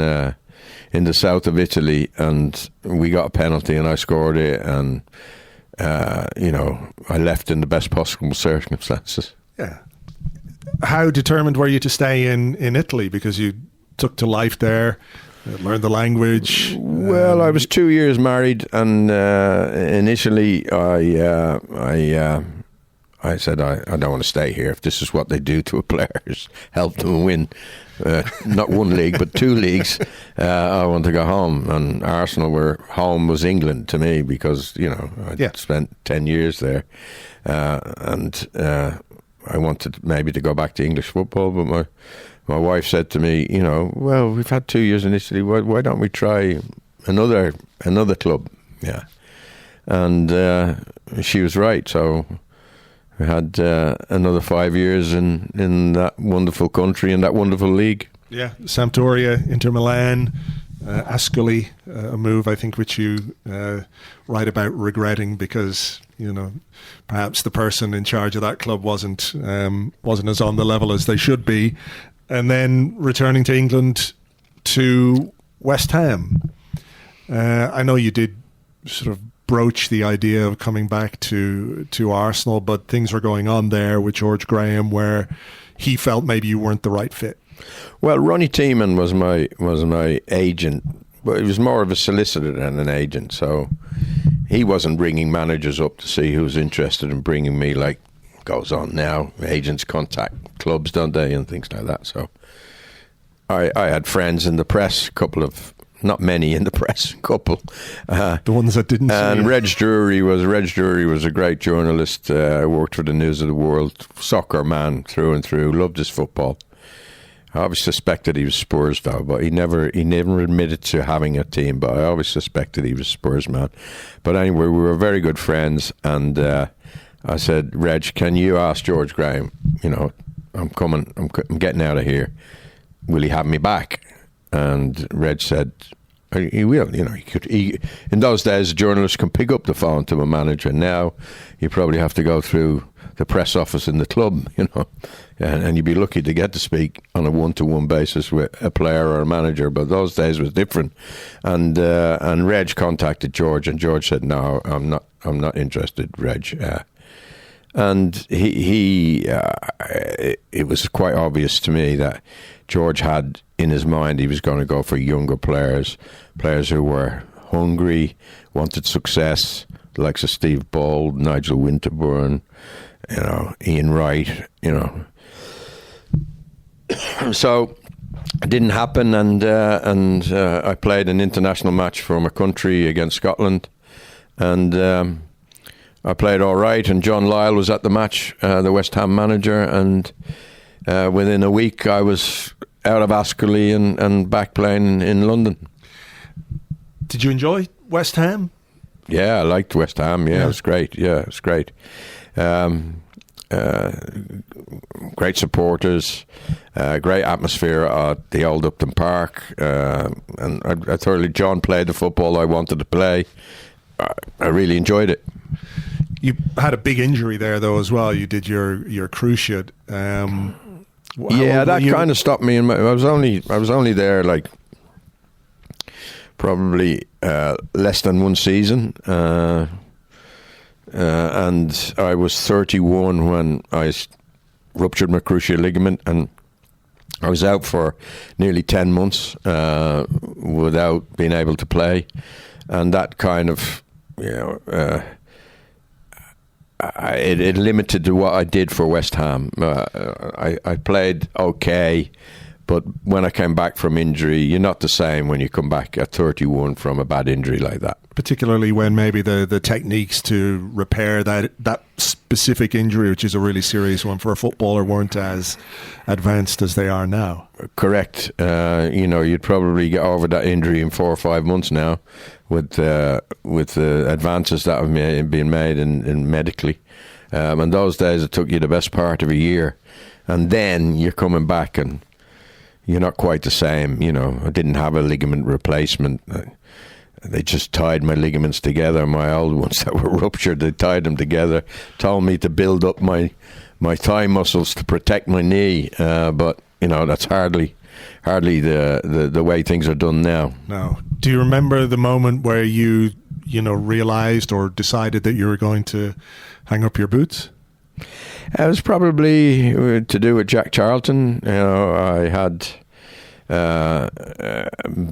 the south of Italy, and we got a penalty and I scored it, and I left in the best possible circumstances. Yeah. How determined were you to stay in Italy? Because you took to life there, learned the language. Well, I was 2 years married, and initially I I said, I don't want to stay here. If this is what they do to a player, is help them win not one league but 2 leagues, I want to go home. And Arsenal home was England to me, because I'd spent 10 years there, and I wanted maybe to go back to English football. But my wife said to me, well, we've had 2 years in Italy. Why don't we try another club? Yeah, and she was right. So we had another 5 years in that wonderful country, in that wonderful league. Yeah, Sampdoria, Inter Milan, Ascoli, a move I think which you write about regretting, because perhaps the person in charge of that club wasn't as on the level as they should be, and then returning to England to West Ham. I know you did sort of broach the idea of coming back to Arsenal, but things were going on there with George Graham where he felt maybe you weren't the right fit. Well, Ronnie Tiemann was my agent, but he was more of a solicitor than an agent, so he wasn't bringing managers up to see who was interested in bringing me, like goes on now. Agents contact clubs, don't they, and things like that. So I had friends in the press, not many in the press, a couple. The ones that didn't. And Reg Drury was a great journalist. Worked for the News of the World, soccer man through and through. Loved his football. I always suspected he was Spurs though, but he never admitted to having a team. But I always suspected he was Spurs man. But anyway, we were very good friends, and I said, Reg, can you ask George Graham? I'm coming. I'm getting out of here. Will he have me back? And Reg said, he will. He could. In those days, a journalist can pick up the phone to a manager. Now, you probably have to go through the press office in the club, and you'd be lucky to get to speak on a one-to-one basis with a player or a manager. But those days was different. And Reg contacted George, and George said, "No, I'm not interested, Reg." And it was quite obvious to me that George had in his mind he was going to go for younger players who were hungry, wanted success, the likes of Steve Bold, Nigel Winterburn, Ian Wright, So it didn't happen, and I played an international match for my country against Scotland, and I played all right, and John Lyle was at the match, the West Ham manager, and within a week I was out of Ascoli and back playing in London. Did you enjoy West Ham? Yeah, I liked West Ham. Yeah, it was great. Yeah, it was great. Great supporters, great atmosphere at the old Upton Park, and I thoroughly. John played the football I wanted to play. I really enjoyed it. You had a big injury there, though, as well. You did your cruciate. That kind of stopped me. I was only there like probably less than one season, and I was 31 when I ruptured my cruciate ligament, and I was out for nearly 10 months without being able to play, and that kind of it limited to what I did for West Ham. I played okay, but when I came back from injury, you're not the same when you come back at 31 from a bad injury like that. Particularly when maybe the techniques to repair that specific injury, which is a really serious one for a footballer, weren't as advanced as they are now. Correct. You'd probably get over that injury in 4 or 5 months now, with the advances that have been made in medically. And those days it took you the best part of a year, and then you're coming back and you're not quite the same. I didn't have a ligament replacement. They just tied my ligaments together, my old ones that were ruptured. They tied them together, told me to build up my thigh muscles to protect my knee. But that's hardly the way things are done now. No. Do you remember the moment where you realized or decided that you were going to hang up your boots? It was probably to do with Jack Charlton. I had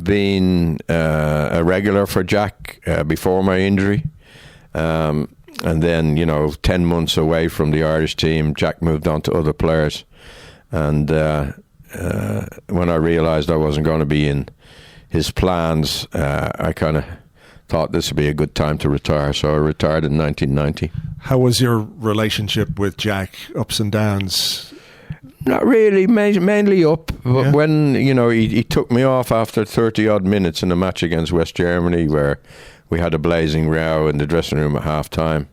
been a regular for Jack before my injury. And then, 10 months away from the Irish team, Jack moved on to other players. And when I realised I wasn't going to be in his plans, I kind of thought this would be a good time to retire. So I retired in 1990. How was your relationship with Jack? Ups and downs? Not really, mainly up. But when, he took me off after 30-odd minutes in a match against West Germany where we had a blazing row in the dressing room at half-time.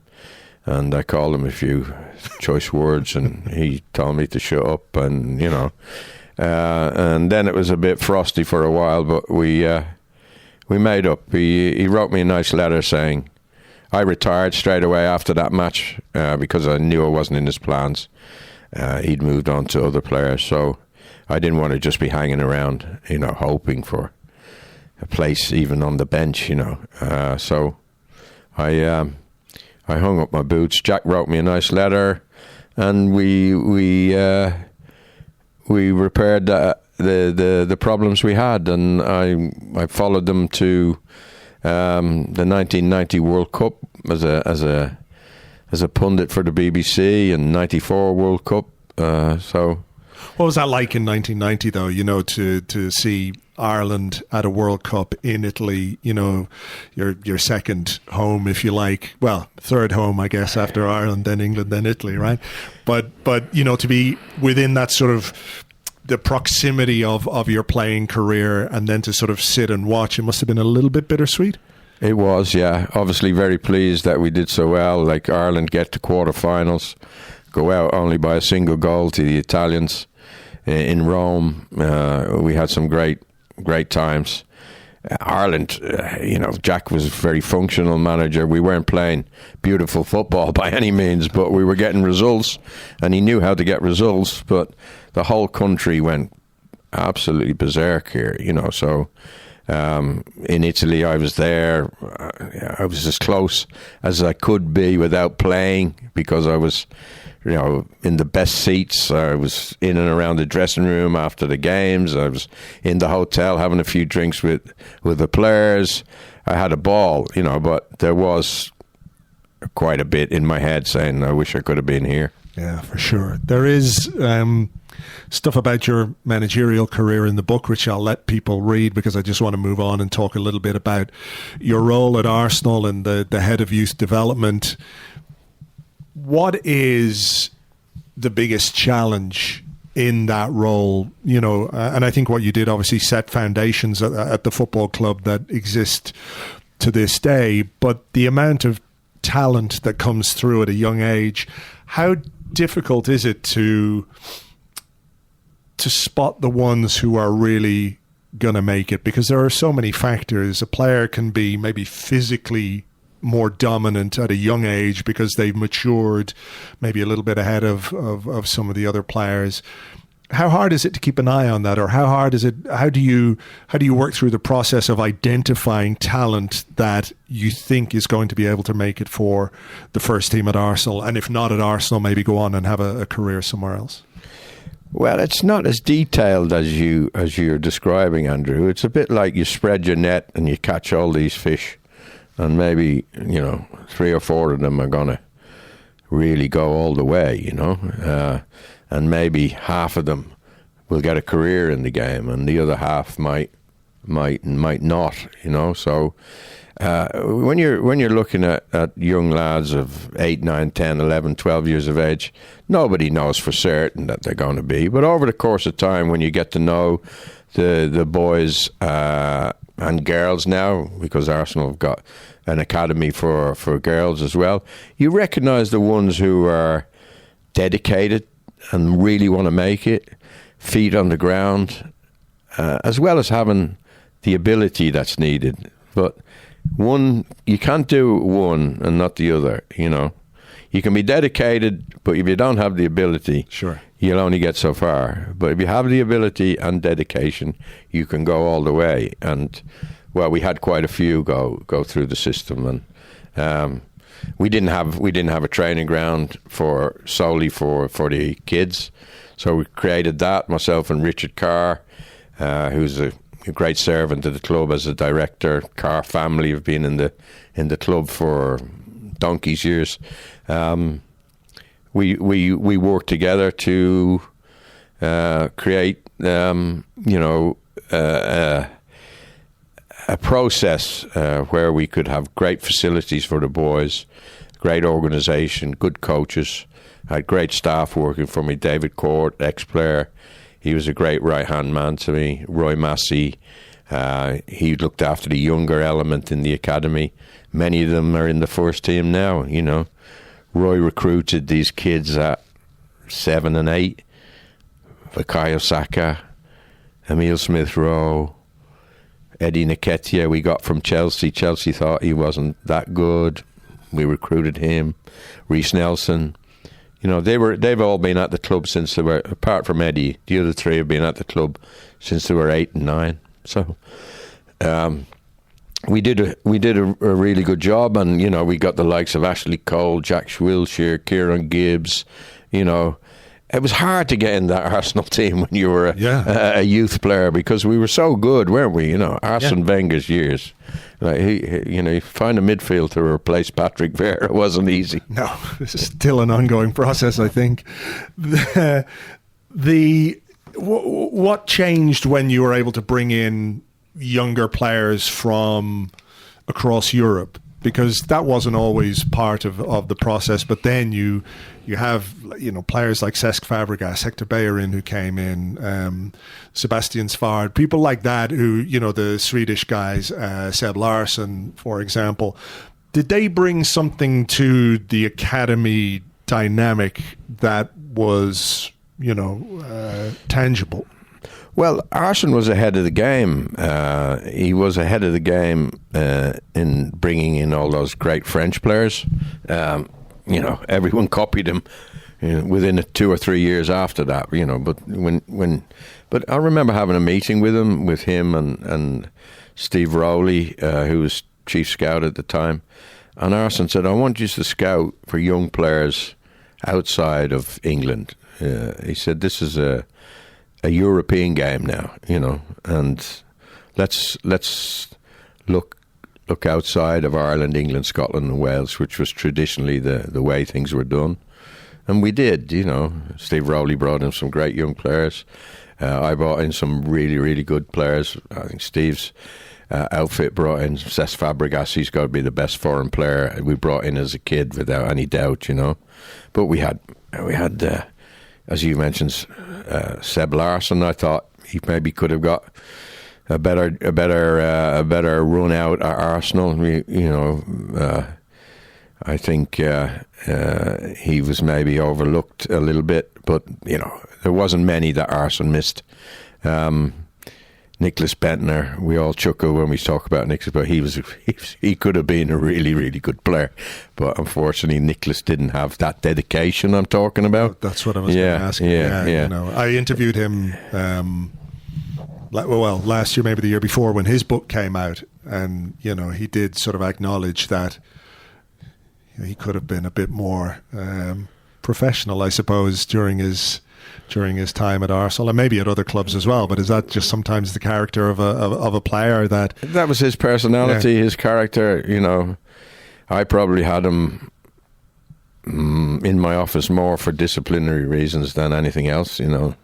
And I called him a few choice words and he told me to shut up and, and then it was a bit frosty for a while, but we made up. He wrote me a nice letter saying I retired straight away after that match because I knew I wasn't in his plans. He'd moved on to other players, so I didn't want to just be hanging around, hoping for a place even on the bench, so I hung up my boots. Jack wrote me a nice letter, and we repaired the problems we had, and I followed them to the 1990 World Cup as a pundit for the BBC, and 94 World Cup. So, what was that like in 1990, though? To see Ireland at a World Cup in Italy, your second home, if you like. Well, third home, I guess, after Ireland, then England, then Italy, right? But to be within that sort of the proximity of your playing career and then to sort of sit and watch, it must have been a little bit bittersweet. It was, yeah. Obviously very pleased that we did so well. Like Ireland get to quarterfinals, go out only by a single goal to the Italians in Rome. We had some great times. Ireland, Jack was a very functional manager. We weren't playing beautiful football by any means, but we were getting results, and he knew how to get results. But the whole country went absolutely berserk here, so in Italy I was there. I was as close as I could be without playing because I was in the best seats. I was in and around the dressing room after the games. I was in the hotel having a few drinks with the players. I had a ball, but there was quite a bit in my head saying, I wish I could have been here. Yeah, for sure. There is stuff about your managerial career in the book, which I'll let people read because I just want to move on and talk a little bit about your role at Arsenal and the head of youth development. What is the biggest challenge in that role? And I think what you did obviously set foundations at the football club that exist to this day, but the amount of talent that comes through at a young age, how difficult is it to spot the ones who are really going to make it? Because there are so many factors. A player can be maybe physically more dominant at a young age because they've matured maybe a little bit ahead of some of the other players. How hard is it to keep an eye on that, or how do you work through the process of identifying talent that you think is going to be able to make it for the first team at Arsenal, and if not at Arsenal, maybe go on and have a career somewhere else? Well, it's not as detailed as you're describing, Andrew. It's a bit like you spread your net and you catch all these fish, and maybe 3 or 4 of them are going to really go all the way, and maybe half of them will get a career in the game, and the other half might not, So when you're looking at young lads of 8, 9, 10, 11, 12 years of age, nobody knows for certain that they're going to be. But over the course of time, when you get to know the boys and girls now, because Arsenal have got an academy for girls as well, you recognise the ones who are dedicated and really want to make it, feet on the ground, as well as having the ability that's needed. But you can't do one and not the other, You can be dedicated, but if you don't have the ability, sure, you'll only get so far. But if you have the ability and dedication, you can go all the way. And, well, we had quite a few go through the system, and we didn't have a training ground solely for the kids, so we created that. Myself and Richard Carr, who's a great servant to the club as a director. Carr family have been in the club for donkey's years. We worked together to create, a process where we could have great facilities for the boys, great organisation, good coaches. I had great staff working for me. David Court, ex-player, he was a great right-hand man to me. Roy Massey, he looked after the younger element in the academy. Many of them are in the first team now, Roy recruited these kids at 7 and 8. Bukayo Saka, Emile Smith-Rowe, Eddie Nketiah we got from Chelsea. Chelsea thought he wasn't that good. We recruited him. Reece Nelson. They've all been at the club since they were, apart from Eddie, the other three have been at the club since they were 8 and 9. So we did a really good job, and we got the likes of Ashley Cole, Jack Wilshere, Kieran Gibbs. It was hard to get in that Arsenal team when you were a youth player, because we were so good, weren't we? Arsene Wenger's years. Like you find a midfield to replace Patrick Vieira wasn't easy. No, this is still an ongoing process, I think. What changed when you were able to bring in younger players from across Europe? Because that wasn't always part of the process, but then you have players like Cesc Fabregas, Hector Bellerin who came in, Sebastian Svard, people like that who the Swedish guys, Seb Larsson, for example. Did they bring something to the academy dynamic that was tangible? Well, Arsene was ahead of the game. He was ahead of the game in bringing in all those great French players. Everyone copied him within 2 or 3 years after that. But I remember having a meeting with him and Steve Rowley, who was chief scout at the time. And Arsene said, "I want you to scout for young players outside of England." He said, "This is a European game now, and let's look outside of Ireland, England, Scotland and Wales, which was traditionally the way things were done." And we did, Steve Rowley brought in some great young players. I brought in some really, really good players. I think Steve's outfit brought in Cesc Fabregas. He's got to be the best foreign player we brought in as a kid, without any doubt, But we had as you mentioned, Seb Larsson. I thought he maybe could have got a better run out at Arsenal. I think he was maybe overlooked a little bit, but there wasn't many that Arsene missed. Nicholas Bentner, we all chuckle when we talk about Nicholas, but he could have been a really, really good player. But unfortunately, Nicholas didn't have that dedication I'm talking about. That's what I was going to ask. Yeah. I interviewed him last year, maybe the year before, when his book came out, and he did sort of acknowledge that he could have been a bit more professional, I suppose, during his time at Arsenal, and maybe at other clubs as well. But is that just sometimes the character of a player that was his personality, his character? I probably had him in my office more for disciplinary reasons than anything else, and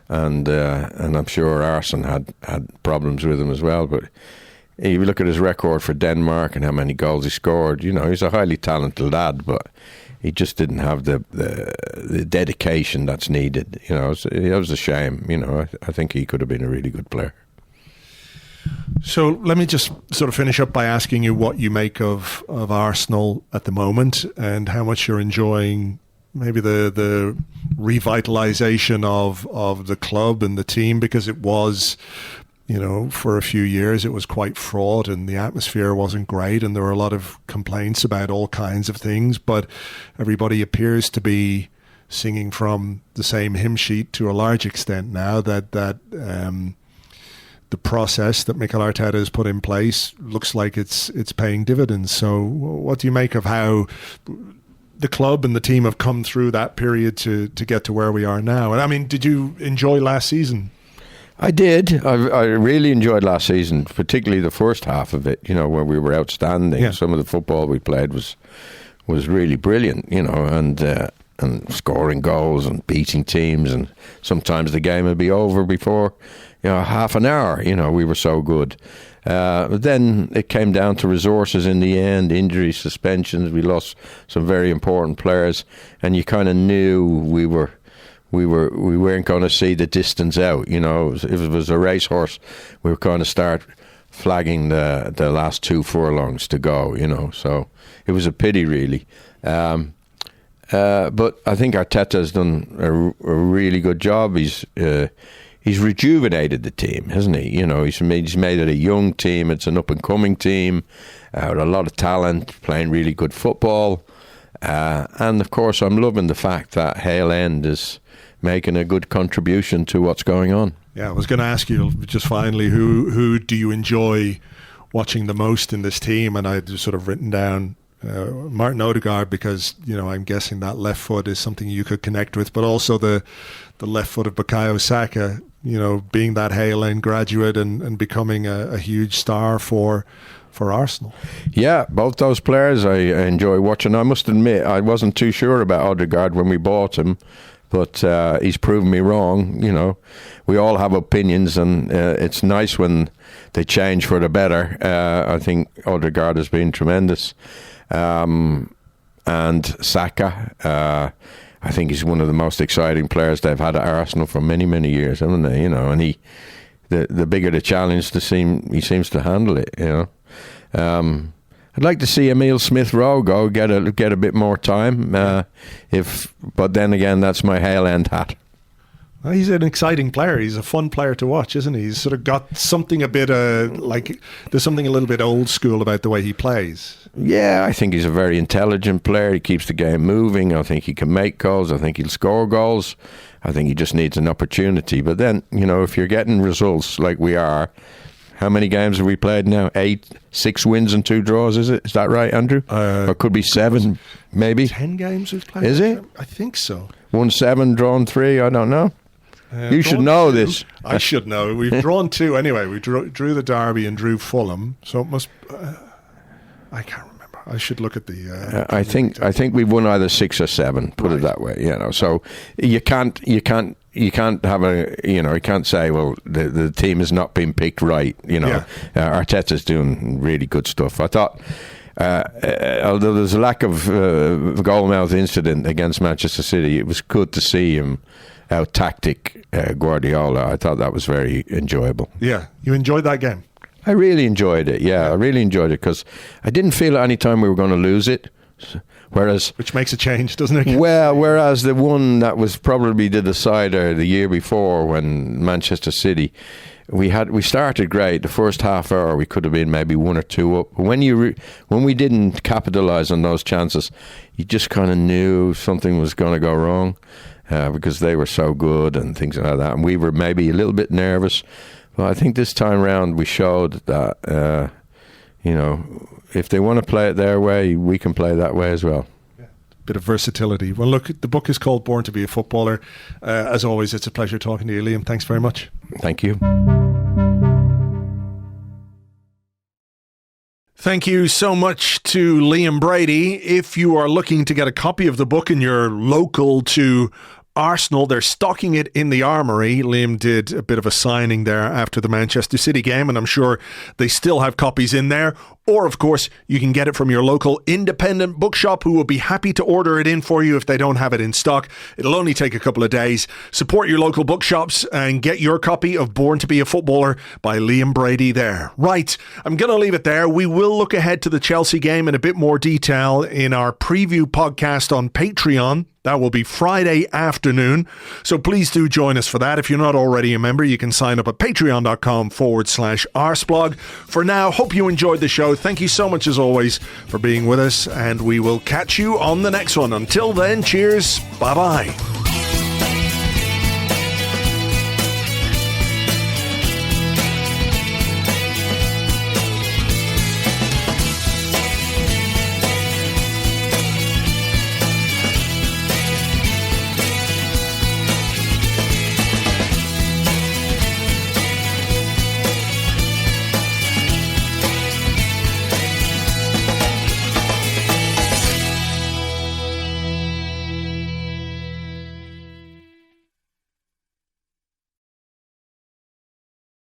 I'm sure Arsene had problems with him as well. But if you look at his record for Denmark and how many goals he scored, he's a highly talented lad, but he just didn't have the dedication that's needed. It was a shame. I think he could have been a really good player. So let me just sort of finish up by asking you what you make of Arsenal at the moment, and how much you're enjoying maybe the revitalization of the club and the team, because it was, for a few years it was quite fraught and the atmosphere wasn't great, and there were a lot of complaints about all kinds of things, but everybody appears to be singing from the same hymn sheet to a large extent now, that the process that Mikel Arteta has put in place looks like it's paying dividends. So what do you make of how the club and the team have come through that period to get to where we are now? And I mean, did you enjoy last season? I did. I really enjoyed last season, particularly the first half of it, where we were outstanding. Yeah. Some of the football we played was was really brilliant, and scoring goals and beating teams, and sometimes the game would be over before half an hour. We were so good. But then it came down to resources in the end, injuries, suspensions. We lost some very important players, and you kind of knew we weren't going to see the distance out. If it was a racehorse, we were going to start flagging the last 2 furlongs to go. So it was a pity, really. But I think Arteta has done a really good job. He's rejuvenated the team, hasn't he? He's made it a young team. It's an up-and-coming team with a lot of talent, playing really good football. And, of course, I'm loving the fact that Hale End is making a good contribution to what's going on. Yeah, I was going to ask you just finally, who do you enjoy watching the most in this team? And I just sort of written down Martin Odegaard, because I'm guessing that left foot is something you could connect with, but also the left foot of Bukayo Saka, being that Hale End graduate and becoming a huge star for Arsenal. Yeah, both those players I enjoy watching. I must admit, I wasn't too sure about Odegaard when we bought him, but he's proven me wrong. We all have opinions, and it's nice when they change for the better. I think Odegaard has been tremendous. And Saka, I think he's one of the most exciting players they've had at Arsenal for many, many years, haven't they? And the bigger the challenge, he seems to handle it. I'd like to see Emile Smith-Rowe go get a bit more time. But then again, that's my Hale End hat. Well, he's an exciting player. He's a fun player to watch, isn't he? He's sort of got something there's something a little bit old school about the way he plays. Yeah, I think he's a very intelligent player. He keeps the game moving. I think he can make goals. I think he'll score goals. I think he just needs an opportunity. But then, if you're getting results like we are, how many games have we played now? 6 wins and 2 draws, is it? Is that right, Andrew? Or could be 7, maybe? 10 games we've played. Is it? I think so. Won 7, drawn 3, I don't know. You should know 2. this. I should know. We've drawn 2 anyway. We drew the Derby and drew Fulham. So it must... I can't remember. I should look at the... I think we've won either 6 or 7. Put it that way. So you can't have you can't say, well, the team has not been picked right. Arteta's doing really good stuff. I thought, although there's a lack of goalmouth incident against Manchester City, it was good to see him out tactic Guardiola. I thought that was very enjoyable. Yeah, you enjoyed that game? I really enjoyed it. Yeah, I really enjoyed it because I didn't feel at any time we were going to lose it. Which makes a change, doesn't it? Well, whereas the one that was probably the decider the year before, when Manchester City, we started great. The first half hour we could have been maybe 1 or 2 up. But when we didn't capitalise on those chances, you just kind of knew something was going to go wrong because they were so good and things like that. And we were maybe a little bit nervous. But I think this time round we showed that if they want to play it their way, we can play that way as well. Yeah, bit of versatility. Well, look, the book is called Born to be a Footballer. As always, it's a pleasure talking to you, Liam. Thanks very much. Thank you. Thank you so much to Liam Brady. If you are looking to get a copy of the book and you're local to Arsenal, they're stocking it in the Armoury. Liam did a bit of a signing there after the Manchester City game, and I'm sure they still have copies in there. Or, of course, you can get it from your local independent bookshop, who will be happy to order it in for you if they don't have it in stock. It'll only take a couple of days. Support your local bookshops and get your copy of Born to be a Footballer by Liam Brady there. Right, I'm going to leave it there. We will look ahead to the Chelsea game in a bit more detail in our preview podcast on Patreon. That will be Friday afternoon. So please do join us for that. If you're not already a member, you can sign up at patreon.com/Arseblog. For now, hope you enjoyed the show. Thank you so much, as always, for being with us, and we will catch you on the next one. Until then, cheers. Bye-bye.